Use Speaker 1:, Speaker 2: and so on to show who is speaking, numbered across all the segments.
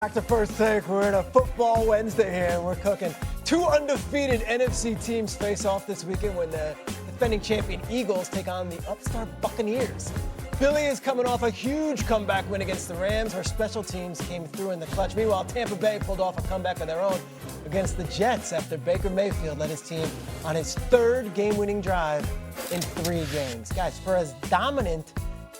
Speaker 1: Back to First Take. We're in a football Wednesday here, and we're cooking. Two undefeated NFC teams face off this weekend when the defending champion Eagles take on the upstart Buccaneers. Philly is coming off a huge comeback win against the Rams. Her special teams came through in the clutch. Meanwhile, Tampa Bay pulled off a comeback of their own against the Jets after Baker Mayfield led his team on his third game-winning drive in 3 games. Guys, for as dominant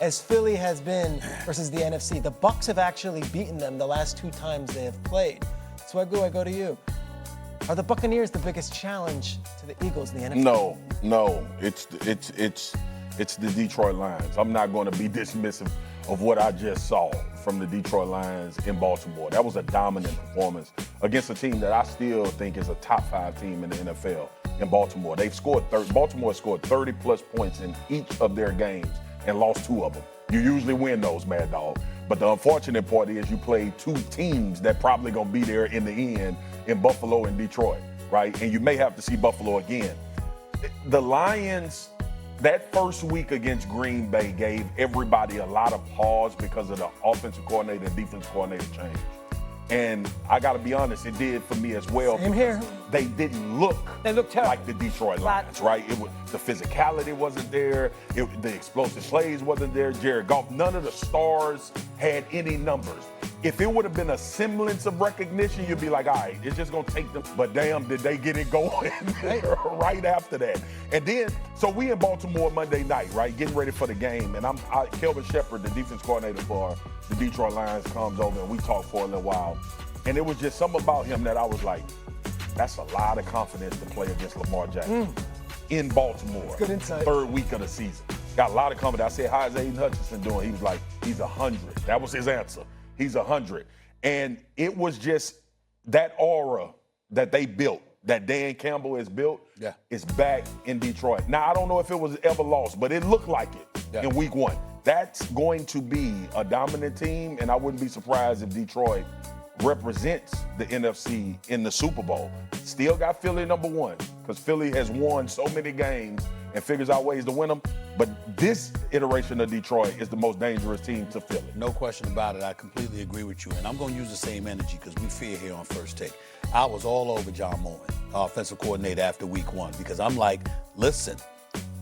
Speaker 1: as Philly has been versus the NFC, the Bucs have actually beaten them the last 2 times they have played. So I go to you. Are the Buccaneers the biggest challenge to the Eagles in the NFC?
Speaker 2: No. It's the Detroit Lions. I'm not going to be dismissive of what I just saw from the Detroit Lions in Baltimore. That was a dominant performance against a team that I still think is a top 5 team in the NFL in Baltimore. Baltimore scored 30-plus points in each of their games and lost 2 of them. You usually win those, Mad Dog. But the unfortunate part is you played 2 teams that probably gonna be there in the end in Buffalo and Detroit, right? And you may have to see Buffalo again. The Lions, that first week against Green Bay gave everybody a lot of pause because of the offensive coordinator and defensive coordinator change. And I got to be honest, it did for me as well.
Speaker 1: Same here.
Speaker 2: They didn't look like the Detroit Lions, right? The physicality wasn't there. The explosive plays wasn't there. Jared Goff, none of the stars had any numbers. If it would have been a semblance of recognition, you'd be like, all right, it's just going to take them. But damn, did they get it going right after that. And then, so we in Baltimore Monday night, right, getting ready for the game. And Kelvin Shepard, the defense coordinator for the Detroit Lions, comes over and we talk for a little while. And it was just something about him that I was like, that's a lot of confidence to play against Lamar Jackson in Baltimore.
Speaker 1: Good insight.
Speaker 2: 3rd week of the season. Got a lot of confidence. I said, how is Aiden Hutchinson doing? He was like, he's 100. That was his answer. He's 100. And it was just that aura that they built, that Dan Campbell has built, is back in Detroit. Now, I don't know if it was ever lost, but it looked like it in week 1. That's going to be a dominant team, and I wouldn't be surprised if Detroit represents the NFC in the Super Bowl. Still got Philly number 1, because Philly has won so many games and figures out ways to win them. But this iteration of Detroit is the most dangerous team to Philly.
Speaker 3: No question about it. I completely agree with you. And I'm going to use the same energy because we fear here on First Take. I was all over John Moen, offensive coordinator, after week 1 because I'm like, listen,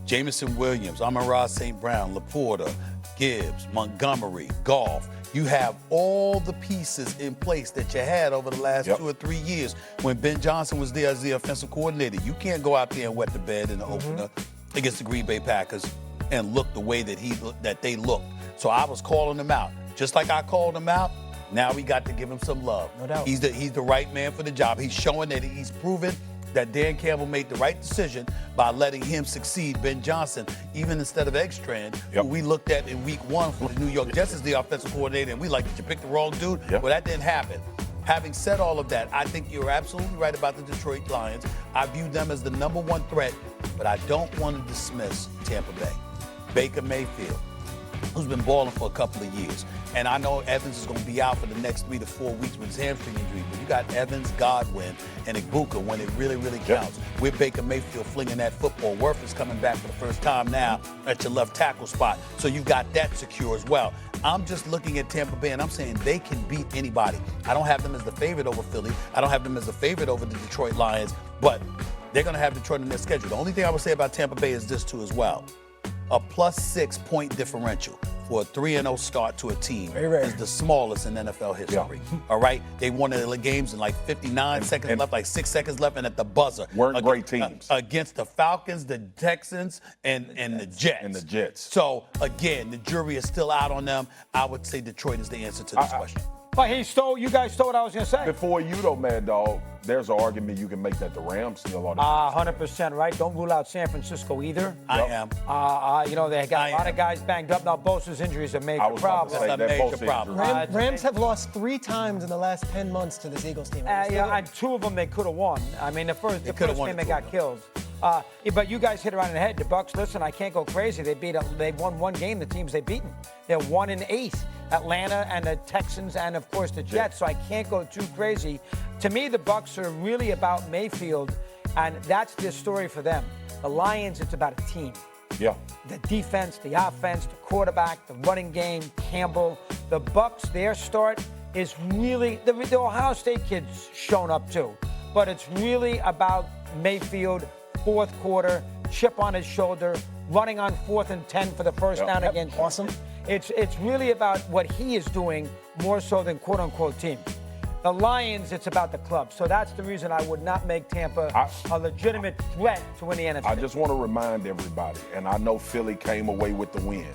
Speaker 3: Jameson Williams, Amon-Ra St. Brown, Laporta, Gibbs, Montgomery, Goff. You have all the pieces in place that you had over the last 2 or 3 years when Ben Johnson was there as the offensive coordinator. You can't go out there and wet the bed in the opener against the Green Bay Packers and look the way that they looked. So I was calling them out. Just like I called them out, now we got to give him some love.
Speaker 1: No doubt.
Speaker 3: He's the right man for the job. He's showing that he's proven that Dan Campbell made the right decision by letting him succeed Ben Johnson, even instead of Ekstrand, who we looked at in week 1 for the New York Jets as the offensive coordinator, and we like, did you pick the wrong dude? Well, that didn't happen. Having said all of that, I think you're absolutely right about the Detroit Lions. I view them as the number 1 threat, but I don't want to dismiss Tampa Bay. Baker Mayfield, who's been balling for a couple of years. And I know Evans is going to be out for the next 3 to 4 weeks with his hamstring injury, but you got Evans, Godwin, and Igbuka when it really, really counts. With Baker Mayfield flinging that football. Worth is coming back for the first time now at your left tackle spot. So you got that secure as well. I'm just looking at Tampa Bay, and I'm saying they can beat anybody. I don't have them as the favorite over Philly. I don't have them as the favorite over the Detroit Lions, but they're going to have Detroit in their schedule. The only thing I would say about Tampa Bay is this, too, as well. A +6 point differential for a 3-0 start to a team is the smallest in NFL history. All right? They won the games in like 59 seconds left, like 6 seconds left, and at the buzzer.
Speaker 2: Weren't great teams.
Speaker 3: Against the Falcons, the Texans, and the Jets. So, again, the jury is still out on them. I would say Detroit is the answer to this question.
Speaker 4: But you guys stole what I was going to say.
Speaker 2: Before you, though, Mad Dog, there's an argument you can make that the Rams still are the
Speaker 4: 100%, right? Don't rule out San Francisco either.
Speaker 3: I am.
Speaker 4: They got a lot of guys banged up. Now, Bosa's injury is a major problem.
Speaker 3: It's a major problem.
Speaker 1: Rams have lost 3 times in the last 10 months to this Eagles team.
Speaker 4: And 2 of them they could have won. I mean, the first game they got killed. But you guys hit it on the head. The Bucs, listen, I can't go crazy. They won 1 game, the teams they've beaten. They're 1-8. Atlanta and the Texans and, of course, the Jets. So I can't go too crazy. To me, the Bucs are really about Mayfield, and that's the story for them. The Lions, it's about a team.
Speaker 2: Yeah.
Speaker 4: The defense, the offense, the quarterback, the running game, Campbell. The Bucs, their start is really the Ohio State kid's shown up too, but it's really about Mayfield, fourth quarter, chip on his shoulder, running on 4th and 10 for the first down against.
Speaker 1: Awesome.
Speaker 4: It's really about what he is doing more so than quote unquote team. The Lions, it's about the club. So that's the reason I would not make Tampa a legitimate threat to win the NFC.
Speaker 2: I just want to remind everybody, and I know Philly came away with the win.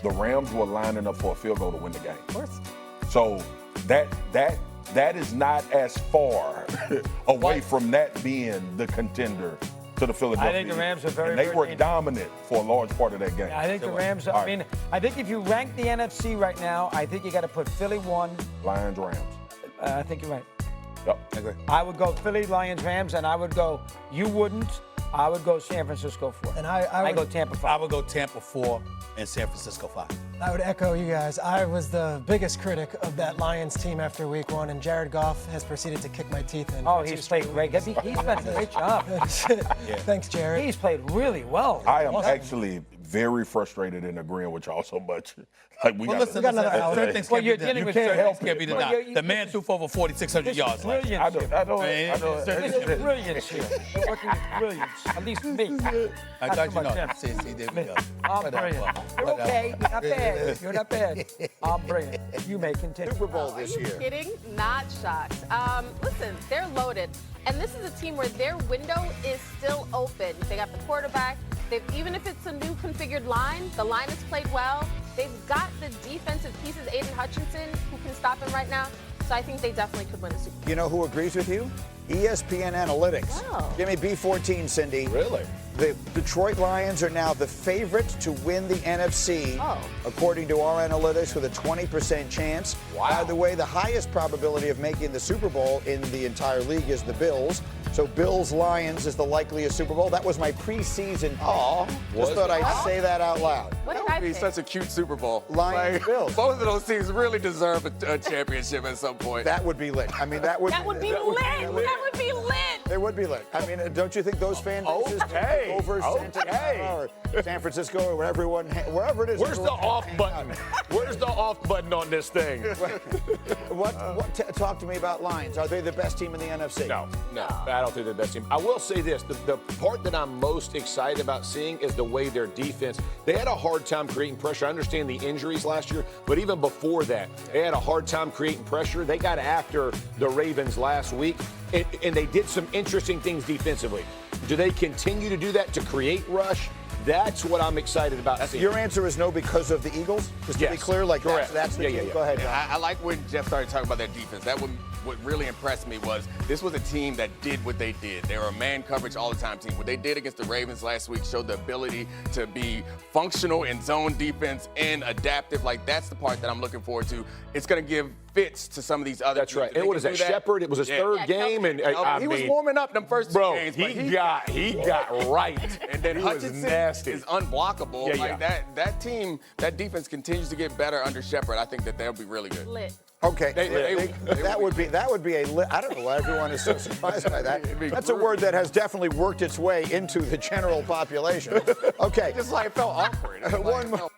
Speaker 2: The Rams were lining up for a field goal to win the game.
Speaker 1: Of course.
Speaker 2: So that is not as far away from that being the contender to the Philadelphia.
Speaker 4: I think the Rams are very,
Speaker 2: and they
Speaker 4: very
Speaker 2: were
Speaker 4: dangerous.
Speaker 2: dominant for a large part of that game.
Speaker 4: Yeah, I think the Rams, I mean, I think if you rank the NFC right now, I think you got to put Philly 1.
Speaker 2: Lions, Rams.
Speaker 4: I think you're right.
Speaker 2: Yep, I agree.
Speaker 4: I would go Philly, Lions, Rams, and I would go, you wouldn't, I would go San Francisco 4.
Speaker 1: And I
Speaker 4: go Tampa 5.
Speaker 3: I would go Tampa 4 and San Francisco 5.
Speaker 1: I would echo you guys. I was the biggest critic of that Lions team after week 1, and Jared Goff has proceeded to kick my teeth in.
Speaker 4: Oh, he's played great. He's done a great job.
Speaker 1: Thanks, Jared.
Speaker 4: He's played really well.
Speaker 2: I am actually very frustrated and agreeing with y'all so much. Like we
Speaker 3: Well,
Speaker 2: got
Speaker 3: listen, certain things
Speaker 4: Well,
Speaker 3: can't
Speaker 4: you're
Speaker 3: be done.
Speaker 4: dealing
Speaker 3: You
Speaker 4: with
Speaker 3: can't
Speaker 4: certain-
Speaker 3: help can't be
Speaker 4: Well,
Speaker 3: denied.
Speaker 4: you're-
Speaker 3: The man threw for over 4,600 yards last year.
Speaker 2: I
Speaker 4: Brilliance.
Speaker 2: don't.
Speaker 4: There's brilliance here. You're working with brilliance. At least me.
Speaker 3: I
Speaker 4: Not
Speaker 3: thought
Speaker 4: so
Speaker 3: you
Speaker 4: much
Speaker 3: know.
Speaker 4: him.
Speaker 3: See, there we go.
Speaker 4: I'm
Speaker 3: Whatever.
Speaker 4: brilliant. You're okay. You're not bad. You're not bad. I'm brilliant. You may continue.
Speaker 5: Super Bowl this year.
Speaker 6: Kidding? Not shocked. Listen, they're loaded. And this is a team where their window is still open. They got the quarterback. Even if it's a new configured line, the line has played well. They've got the defensive pieces, Aiden Hutchinson, who can stop him right now. So I think they definitely could win a Super Bowl.
Speaker 5: You know who agrees with you? ESPN Analytics.
Speaker 6: Wow.
Speaker 5: Give me B14, Cindy.
Speaker 7: Really?
Speaker 5: The Detroit Lions are now the favorite to win the NFC, according to our analytics, with a 20% chance.
Speaker 7: Wow.
Speaker 5: By the way, the highest probability of making the Super Bowl in the entire league is the Bills. So Bills-Lions is the likeliest Super Bowl. That was my preseason. Just thought I'd say that out loud.
Speaker 6: What did
Speaker 7: That
Speaker 6: I
Speaker 7: would be
Speaker 6: pick?
Speaker 7: such a cute Super Bowl.
Speaker 5: Lions, Bills.
Speaker 7: Both of those teams really deserve a championship at some point.
Speaker 5: That would be lit. I mean, that would
Speaker 6: That would be lit. That would be lit.
Speaker 5: It would be lit. I mean, don't you think those fan bases
Speaker 7: Okay,
Speaker 5: over Santa Clara or San Francisco or wherever it is?
Speaker 8: Where's the off button? Where's the off button on this thing?
Speaker 5: Talk to me about Lions. Are they the best team in the NFC?
Speaker 8: No, I don't think they're the best team. I will say this, the part that I'm most excited about seeing is the way their defense, they had a hard time creating pressure. I understand the injuries last year, but even before that, they had a hard time creating pressure. They got after the Ravens last week, and they did some interesting things defensively. Do they continue to do that to create rush? That's what I'm excited about seeing.
Speaker 5: Your answer is no because of the Eagles? Just to be clear, like
Speaker 8: correct.
Speaker 5: That's the team.
Speaker 8: Yeah.
Speaker 5: Go ahead, John.
Speaker 7: I like when Jeff started talking about their defense. What really impressed me was this was a team that did what they did. They were a man coverage all the time team. What they did against the Ravens last week showed the ability to be functional in zone defense and adaptive. Like, that's the part that I'm looking forward to. It's going to give fits to some of these other
Speaker 8: That's
Speaker 7: teams.
Speaker 8: right.
Speaker 7: If they
Speaker 8: And what
Speaker 7: can
Speaker 8: is that,
Speaker 7: do
Speaker 8: Shepard? It was his third game, and
Speaker 7: he was warming up them first two
Speaker 8: bro,
Speaker 7: games. But
Speaker 8: he got right.
Speaker 7: And then
Speaker 8: he was
Speaker 7: Hutchinson
Speaker 8: nasty.
Speaker 7: is unblockable.
Speaker 8: Yeah,
Speaker 7: like that team, that defense continues to get better under Shepard. I think that they'll be really good.
Speaker 6: Lit.
Speaker 5: Okay,
Speaker 7: They
Speaker 5: that would be a lit. I don't know why everyone is so surprised by that. That's a word that has definitely worked its way into the general population. Okay,
Speaker 7: Just like it felt awkward.
Speaker 5: one more.